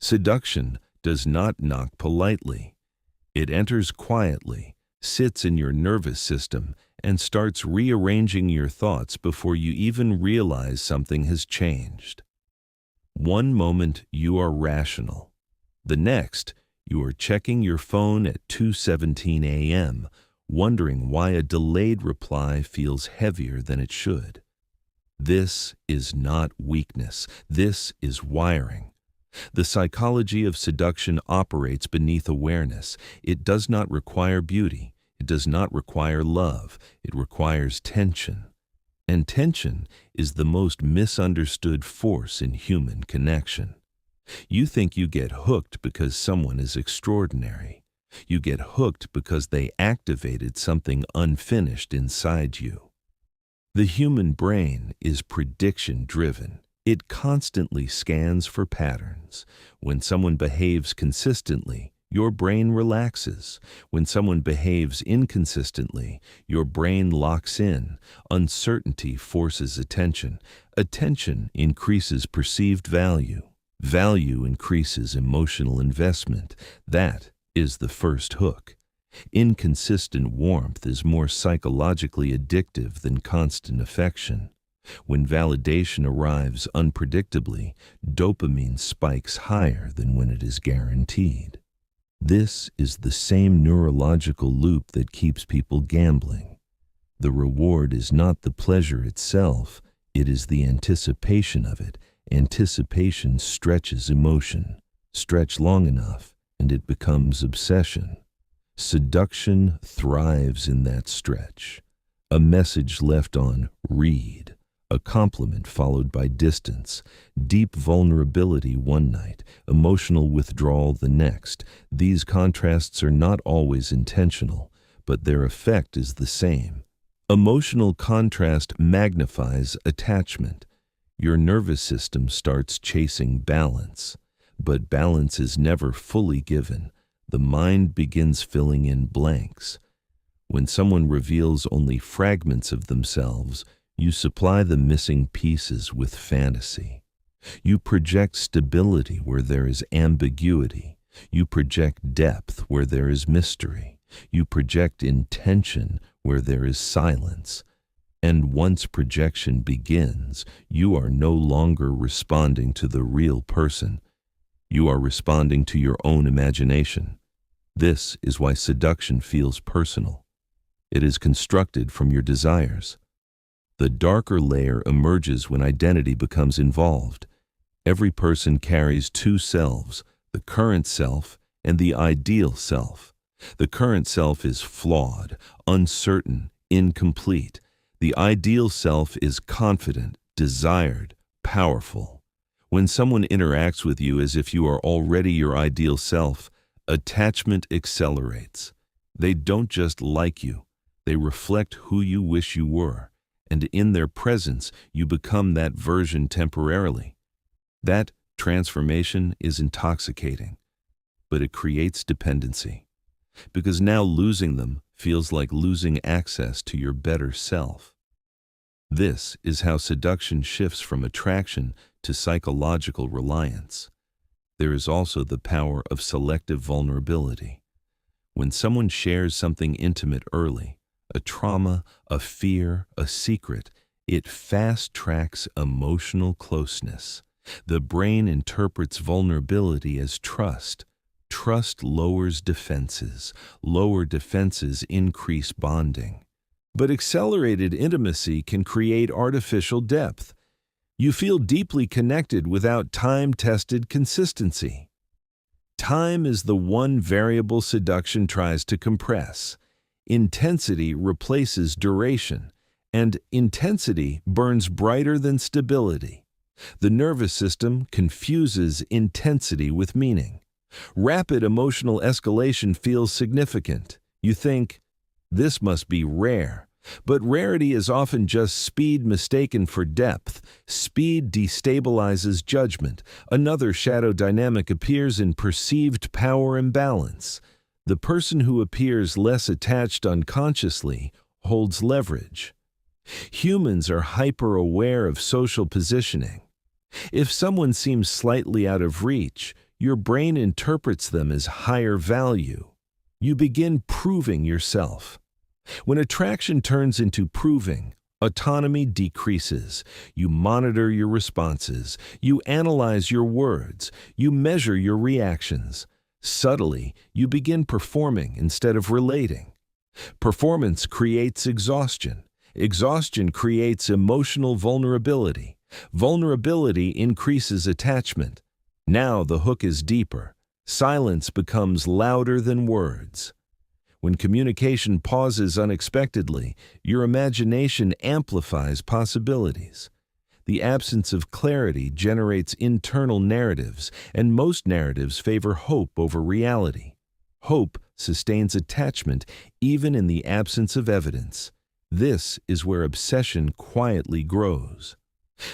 Seduction does not knock politely. It enters quietly, sits in your nervous system, and starts rearranging your thoughts before you even realize something has changed. One moment you are rational. The next, you are checking your phone at 2:17 a.m., wondering why a delayed reply feels heavier than it should. This is not weakness. This is wiring. The psychology of seduction operates beneath awareness. It does not require beauty. It does not require love. It requires tension. And tension is the most misunderstood force in human connection. You think you get hooked because someone is extraordinary. You get hooked because they activated something unfinished inside you. The human brain is prediction-driven. It constantly scans for patterns. When someone behaves consistently, your brain relaxes. When someone behaves inconsistently, your brain locks in. Uncertainty forces attention. Attention increases perceived value. Value increases emotional investment. That is the first hook. Inconsistent warmth is more psychologically addictive than constant affection. When validation arrives unpredictably, dopamine spikes higher than when it is guaranteed. This is the same neurological loop that keeps people gambling. The reward is not the pleasure itself, it is the anticipation of it. Anticipation stretches emotion. Stretch long enough, and it becomes obsession. Seduction thrives in that stretch. A message left on read, a compliment followed by distance, deep vulnerability one night, emotional withdrawal the next. These contrasts are not always intentional, but their effect is the same. Emotional contrast magnifies attachment. Your nervous system starts chasing balance, but balance is never fully given. The mind begins filling in blanks. When someone reveals only fragments of themselves, you supply the missing pieces with fantasy. You project stability where there is ambiguity. You project depth where there is mystery. You project intention where there is silence. And once projection begins, you are no longer responding to the real person. You are responding to your own imagination. This is why seduction feels personal. It is constructed from your desires. The darker layer emerges when identity becomes involved. Every person carries two selves, the current self and the ideal self. The current self is flawed, uncertain, incomplete. The ideal self is confident, desired, powerful. When someone interacts with you as if you are already your ideal self, attachment accelerates. They don't just like you, they reflect who you wish you were, and in their presence you become that version temporarily. That transformation is intoxicating, but it creates dependency, because now losing them feels like losing access to your better self. This is how seduction shifts from attraction to psychological reliance. There is also the power of selective vulnerability. When someone shares something intimate early, a trauma, a fear, a secret, it fast-tracks emotional closeness. The brain interprets vulnerability as trust. Trust lowers defenses. Lower defenses increase bonding. But accelerated intimacy can create artificial depth. You feel deeply connected without time-tested consistency. Time is the one variable seduction tries to compress. Intensity replaces duration, and intensity burns brighter than stability. The nervous system confuses intensity with meaning. Rapid emotional escalation feels significant. You think, this must be rare. But rarity is often just speed mistaken for depth. Speed destabilizes judgment. Another shadow dynamic appears in perceived power imbalance. The person who appears less attached unconsciously holds leverage. Humans are hyper-aware of social positioning. If someone seems slightly out of reach, Your brain interprets them as higher value. You begin proving yourself. When attraction turns into proving, autonomy decreases. You monitor your responses. You analyze your words. You measure your reactions. Subtly, you begin performing instead of relating. Performance creates exhaustion. Exhaustion creates emotional vulnerability. Vulnerability increases attachment. Now the hook is deeper. Silence becomes louder than words. When communication pauses unexpectedly, your imagination amplifies possibilities. The absence of clarity generates internal narratives, and most narratives favor hope over reality. Hope sustains attachment even in the absence of evidence. This is where obsession quietly grows.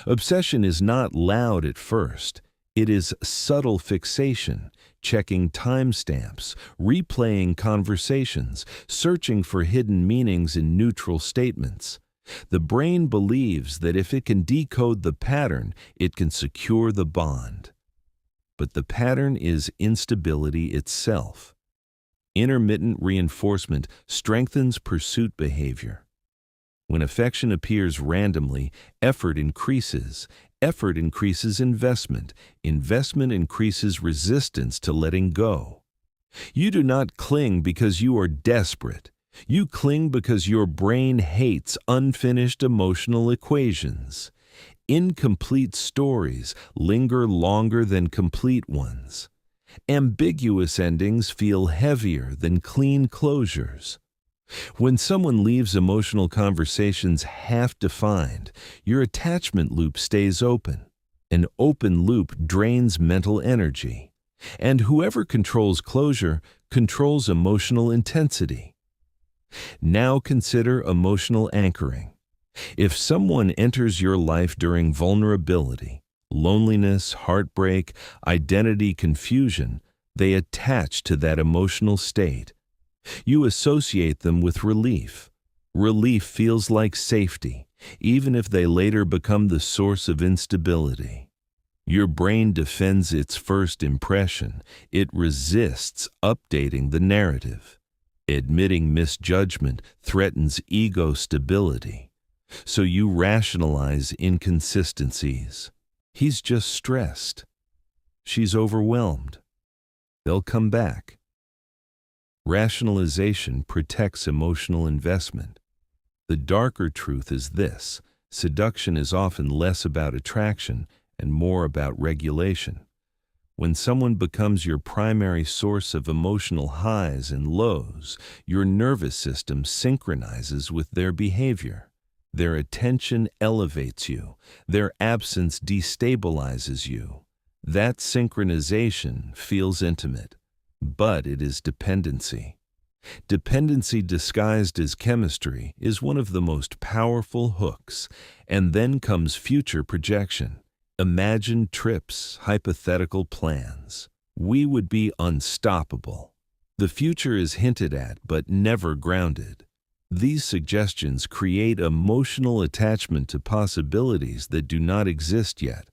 Obsession is not loud at first. It is subtle fixation, checking timestamps, replaying conversations, searching for hidden meanings in neutral statements. The brain believes that if it can decode the pattern, it can secure the bond. But the pattern is instability itself. Intermittent reinforcement strengthens pursuit behavior. When affection appears randomly, effort increases. Effort increases investment. Investment increases resistance to letting go. You do not cling because you are desperate. You cling because your brain hates unfinished emotional equations. Incomplete stories linger longer than complete ones. Ambiguous endings feel heavier than clean closures. When someone leaves emotional conversations half-defined, your attachment loop stays open. An open loop drains mental energy. And whoever controls closure controls emotional intensity. Now consider emotional anchoring. If someone enters your life during vulnerability, loneliness, heartbreak, identity confusion, they attach to that emotional state. You associate them with relief. Relief feels like safety, even if they later become the source of instability. Your brain defends its first impression. It resists updating the narrative. Admitting misjudgment threatens ego stability. So you rationalize inconsistencies. He's just stressed. She's overwhelmed. They'll come back. Rationalization protects emotional investment. The darker truth is this: seduction is often less about attraction and more about regulation. When someone becomes your primary source of emotional highs and lows, your nervous system synchronizes with their behavior. Their attention elevates you. Their absence destabilizes you. That synchronization feels intimate, but it is dependency. Dependency disguised as chemistry is one of the most powerful hooks, and then comes future projection. Imagined trips, hypothetical plans. We would be unstoppable. The future is hinted at but never grounded. These suggestions create emotional attachment to possibilities that do not exist yet.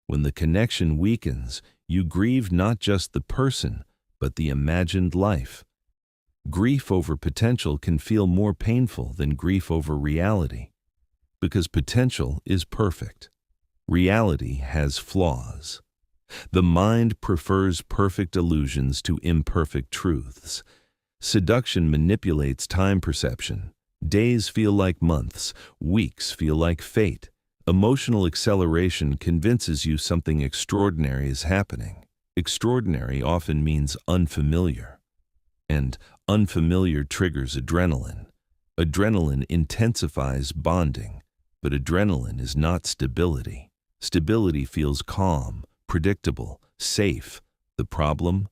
When the connection weakens, you grieve not just the person, but the imagined life. Grief over potential can feel more painful than grief over reality, because potential is perfect. Reality has flaws. The mind prefers perfect illusions to imperfect truths. Seduction manipulates time perception. Days feel like months, weeks feel like fate. Emotional acceleration convinces you something extraordinary is happening. Extraordinary often means unfamiliar. And unfamiliar triggers adrenaline. Adrenaline intensifies bonding, but adrenaline is not stability. Stability feels calm, predictable, safe. The problem?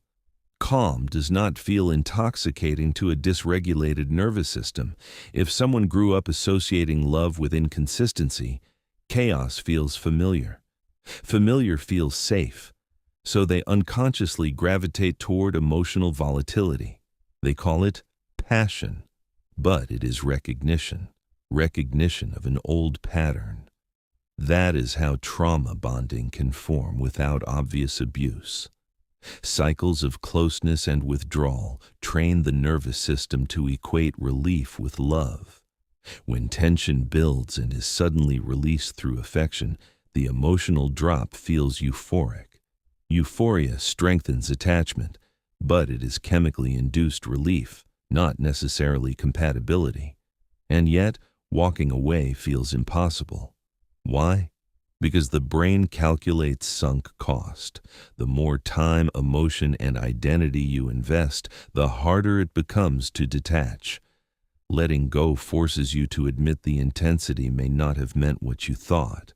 Calm does not feel intoxicating to a dysregulated nervous system. If someone grew up associating love with inconsistency, chaos feels familiar. Familiar feels safe. So they unconsciously gravitate toward emotional volatility. They call it passion, but it is recognition. Recognition of an old pattern. That is how trauma bonding can form without obvious abuse. Cycles of closeness and withdrawal train the nervous system to equate relief with love. When tension builds and is suddenly released through affection, the emotional drop feels euphoric. Euphoria strengthens attachment, but it is chemically induced relief, not necessarily compatibility. And yet, walking away feels impossible. Why? Because the brain calculates sunk cost. The more time, emotion, and identity you invest, the harder it becomes to detach. Letting go forces you to admit the intensity may not have meant what you thought.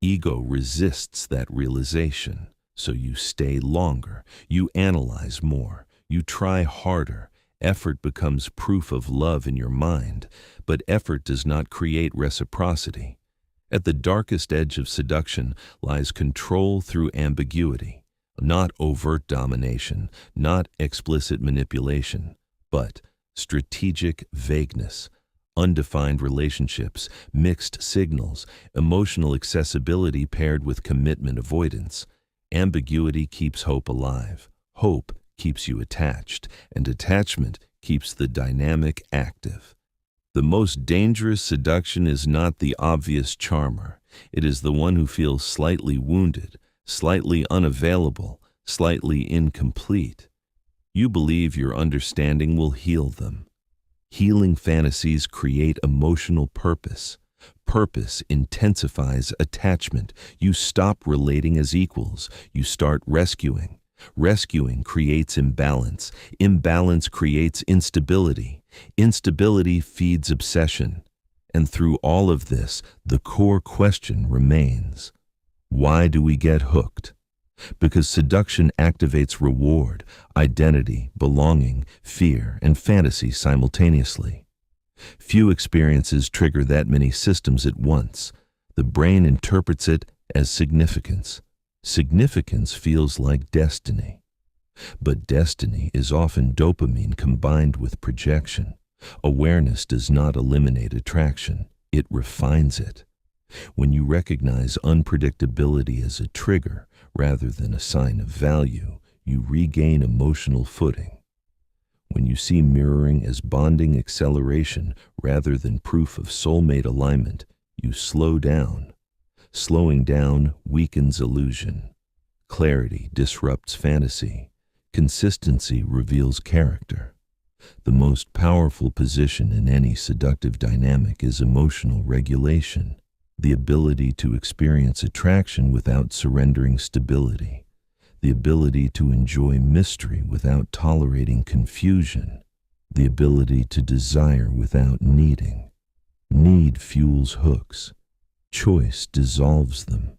Ego resists that realization, so you stay longer, you analyze more, you try harder. Effort becomes proof of love in your mind, but effort does not create reciprocity. At the darkest edge of seduction lies control through ambiguity, not overt domination, not explicit manipulation, but strategic vagueness, undefined relationships, mixed signals, emotional accessibility paired with commitment avoidance. Ambiguity keeps hope alive. Hope keeps you attached, and attachment keeps the dynamic active. The most dangerous seduction is not the obvious charmer. It is the one who feels slightly wounded, slightly unavailable, slightly incomplete. You believe your understanding will heal them. Healing fantasies create emotional purpose. Purpose intensifies attachment. You stop relating as equals. You start rescuing. Rescuing creates imbalance. Imbalance creates instability. Instability feeds obsession. And through all of this, the core question remains: why do we get hooked? Because seduction activates reward, identity, belonging, fear, and fantasy simultaneously. Few experiences trigger that many systems at once. The brain interprets it as significance. Significance feels like destiny. But destiny is often dopamine combined with projection. Awareness does not eliminate attraction, it refines it. When you recognize unpredictability as a trigger rather than a sign of value, you regain emotional footing. When you see mirroring as bonding acceleration rather than proof of soulmate alignment, you slow down. Slowing down weakens illusion. Clarity disrupts fantasy. Consistency reveals character. The most powerful position in any seductive dynamic is emotional regulation, the ability to experience attraction without surrendering stability, the ability to enjoy mystery without tolerating confusion, the ability to desire without needing. Need fuels hooks. Choice dissolves them.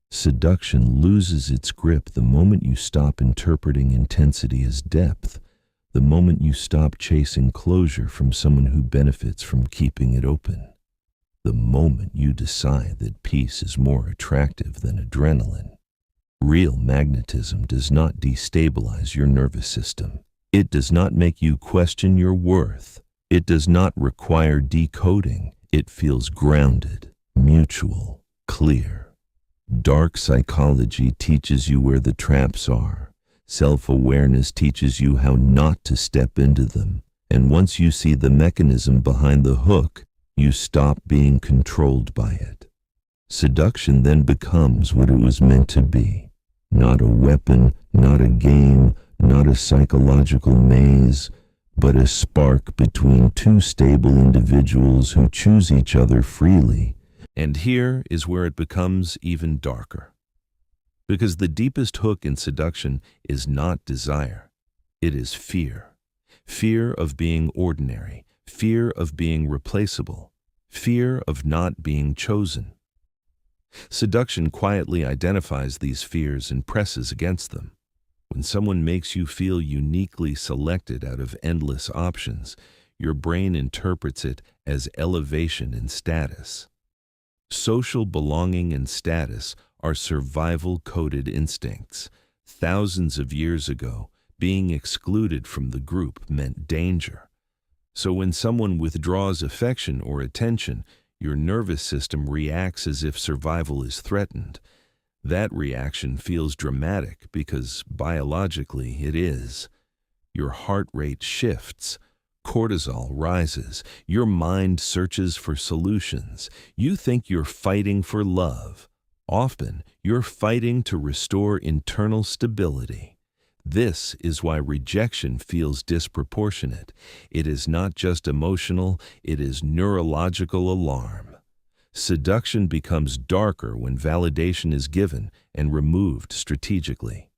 Seduction loses its grip the moment you stop interpreting intensity as depth, the moment you stop chasing closure from someone who benefits from keeping it open, the moment you decide that peace is more attractive than adrenaline. Real magnetism does not destabilize your nervous system. It does not make you question your worth. It does not require decoding. It feels grounded, mutual, clear. Dark psychology teaches you where the traps are. Self-awareness teaches you how not to step into them. And once you see the mechanism behind the hook, you stop being controlled by it. Seduction then becomes what it was meant to be. Not a weapon, not a game, not a psychological maze, but a spark between two stable individuals who choose each other freely. And here is where it becomes even darker. Because the deepest hook in seduction is not desire. It is fear. Fear of being ordinary. Fear of being replaceable. Fear of not being chosen. Seduction quietly identifies these fears and presses against them. When someone makes you feel uniquely selected out of endless options, your brain interprets it as elevation in status. Social belonging and status are survival-coded instincts. Thousands of years ago, being excluded from the group meant danger. So when someone withdraws affection or attention, your nervous system reacts as if survival is threatened. That reaction feels dramatic because biologically it is. Your heart rate shifts, cortisol rises, your mind searches for solutions. You think you're fighting for love. Often, you're fighting to restore internal stability. This is why rejection feels disproportionate. It is not just emotional, it is neurological alarm. Seduction becomes darker when validation is given and removed strategically.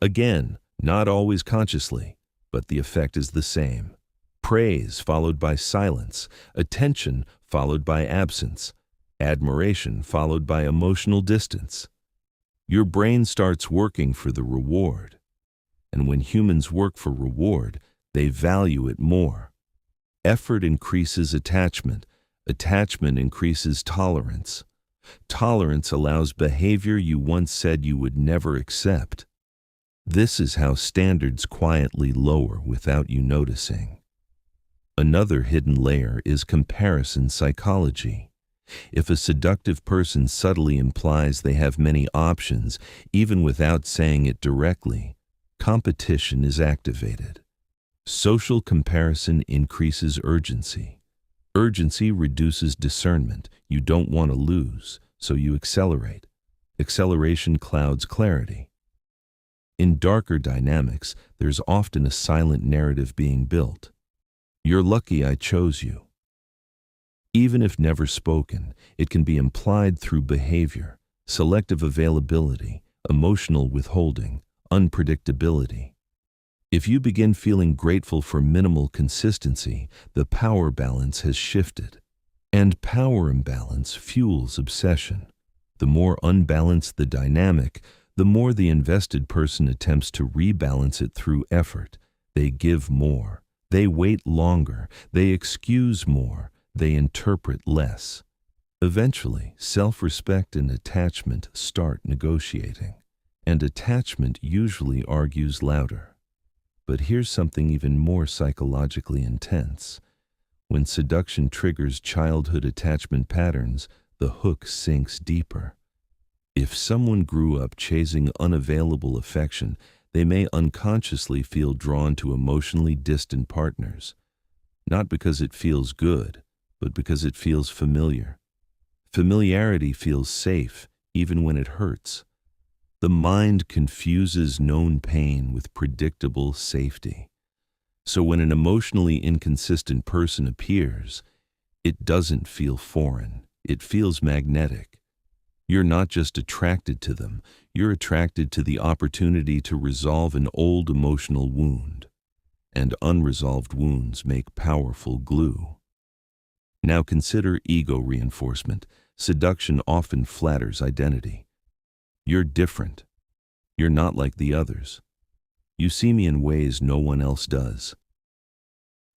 Again, not always consciously, but the effect is the same. Praise followed by silence, attention followed by absence, admiration followed by emotional distance. Your brain starts working for the reward. And when humans work for reward, they value it more. Effort increases attachment. Attachment increases tolerance. Tolerance allows behavior you once said you would never accept. This is how standards quietly lower without you noticing. Another hidden layer is comparison psychology. If a seductive person subtly implies they have many options, even without saying it directly, competition is activated. Social comparison increases urgency. Urgency reduces discernment. You don't want to lose, so you accelerate. Acceleration clouds clarity. In darker dynamics, there's often a silent narrative being built. You're lucky I chose you. Even if never spoken, it can be implied through behavior, selective availability, emotional withholding, unpredictability. If you begin feeling grateful for minimal consistency, the power balance has shifted. And power imbalance fuels obsession. The more unbalanced the dynamic, the more the invested person attempts to rebalance it through effort. They give more. They wait longer. They excuse more. They interpret less. Eventually, self-respect and attachment start negotiating. And attachment usually argues louder. But here's something even more psychologically intense. When seduction triggers childhood attachment patterns, the hook sinks deeper. If someone grew up chasing unavailable affection, they may unconsciously feel drawn to emotionally distant partners. Not because it feels good, but because it feels familiar. Familiarity feels safe, even when it hurts. The mind confuses known pain with predictable safety. So when an emotionally inconsistent person appears, it doesn't feel foreign. It feels magnetic. You're not just attracted to them, you're attracted to the opportunity to resolve an old emotional wound. And unresolved wounds make powerful glue. Now consider ego reinforcement. Seduction often flatters identity. You're different. You're not like the others. You see me in ways no one else does.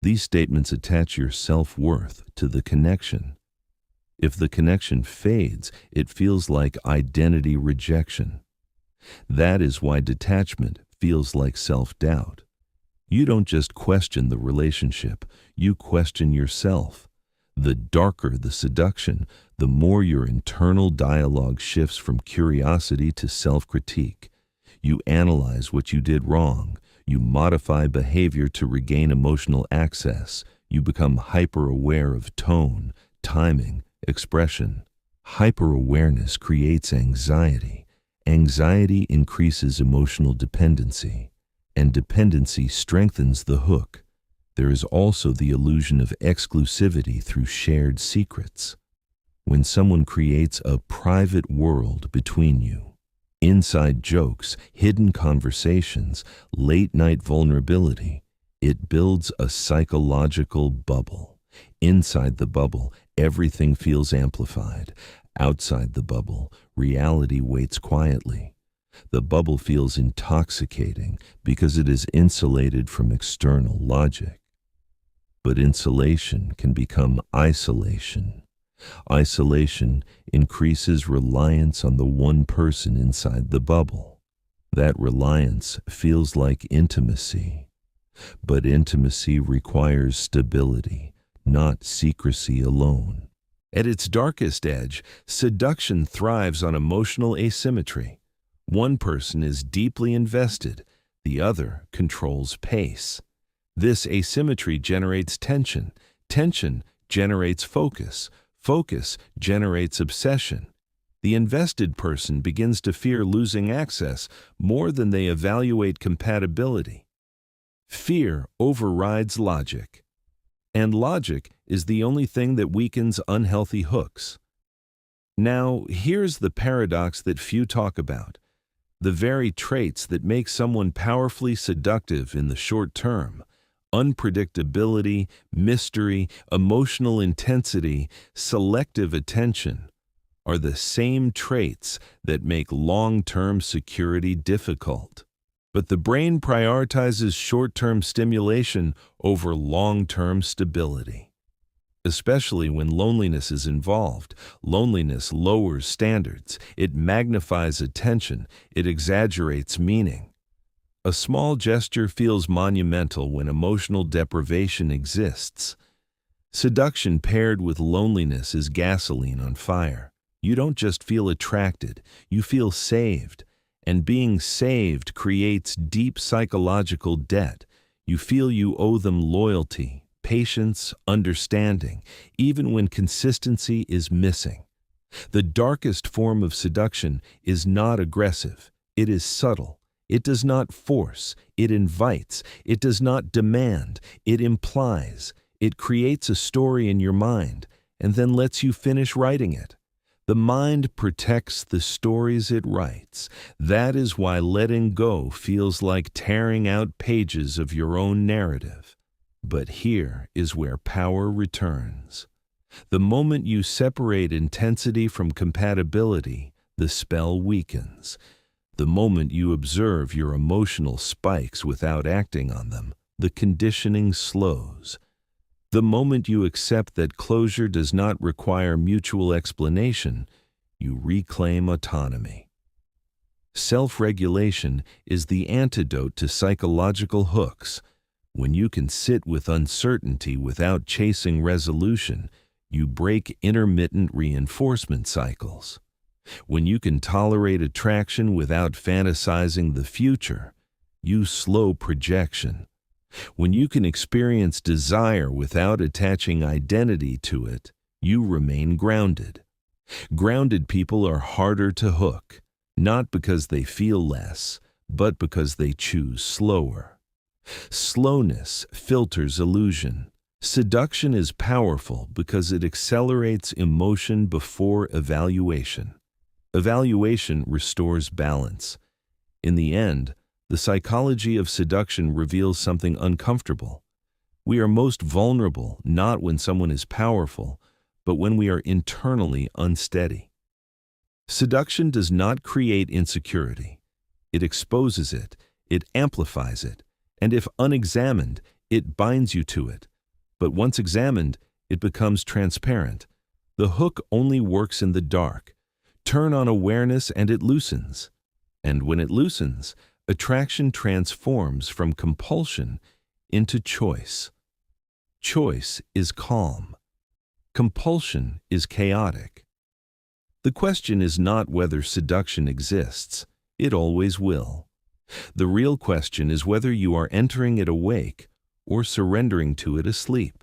These statements attach your self-worth to the connection. If the connection fades, it feels like identity rejection. That is why detachment feels like self-doubt. You don't just question the relationship, you question yourself. The darker the seduction, the more your internal dialogue shifts from curiosity to self-critique. You analyze what you did wrong. You modify behavior to regain emotional access. You become hyper-aware of tone, timing, expression. Hyper-awareness creates anxiety. Anxiety increases emotional dependency. And dependency strengthens the hook. There is also the illusion of exclusivity through shared secrets. When someone creates a private world between you, inside jokes, hidden conversations, late-night vulnerability, it builds a psychological bubble. Inside the bubble, everything feels amplified. Outside the bubble, reality waits quietly. The bubble feels intoxicating because it is insulated from external logic. But insulation can become isolation. Isolation increases reliance on the one person inside the bubble. That reliance feels like intimacy. But intimacy requires stability, not secrecy alone. At its darkest edge, seduction thrives on emotional asymmetry. One person is deeply invested, the other controls pace. This asymmetry generates tension. Tension generates focus. Focus generates obsession. The invested person begins to fear losing access more than they evaluate compatibility. Fear overrides logic. And logic is the only thing that weakens unhealthy hooks. Now, here's the paradox that few talk about. The very traits that make someone powerfully seductive in the short term, unpredictability, mystery, emotional intensity, selective attention, are the same traits that make long-term security difficult. But the brain prioritizes short-term stimulation over long-term stability. Especially when loneliness is involved. Loneliness lowers standards. It magnifies attention. It exaggerates meaning. A small gesture feels monumental when emotional deprivation exists. Seduction paired with loneliness is gasoline on fire. You don't just feel attracted, you feel saved. And being saved creates deep psychological debt. You feel you owe them loyalty, patience, understanding, even when consistency is missing. The darkest form of seduction is not aggressive. It is subtle. It does not force. It invites. It does not demand. It implies. It creates a story in your mind and then lets you finish writing it. The mind protects the stories it writes. That is why letting go feels like tearing out pages of your own narrative. But here is where power returns. The moment you separate intensity from compatibility, the spell weakens. The moment you observe your emotional spikes without acting on them, the conditioning slows. The moment you accept that closure does not require mutual explanation, you reclaim autonomy. Self-regulation is the antidote to psychological hooks. When you can sit with uncertainty without chasing resolution, you break intermittent reinforcement cycles. When you can tolerate attraction without fantasizing the future, you slow projection. When you can experience desire without attaching identity to it, you remain grounded. Grounded people are harder to hook, not because they feel less, but because they choose slower. Slowness filters illusion. Seduction is powerful because it accelerates emotion before evaluation. Evaluation restores balance. In the end, the psychology of seduction reveals something uncomfortable. We are most vulnerable not when someone is powerful, but when we are internally unsteady. Seduction does not create insecurity. It exposes it, it amplifies it, and if unexamined, it binds you to it. But once examined, it becomes transparent. The hook only works in the dark. Turn on awareness and it loosens. And when it loosens, attraction transforms from compulsion into choice. Choice is calm. Compulsion is chaotic. The question is not whether seduction exists. It always will. The real question is whether you are entering it awake or surrendering to it asleep.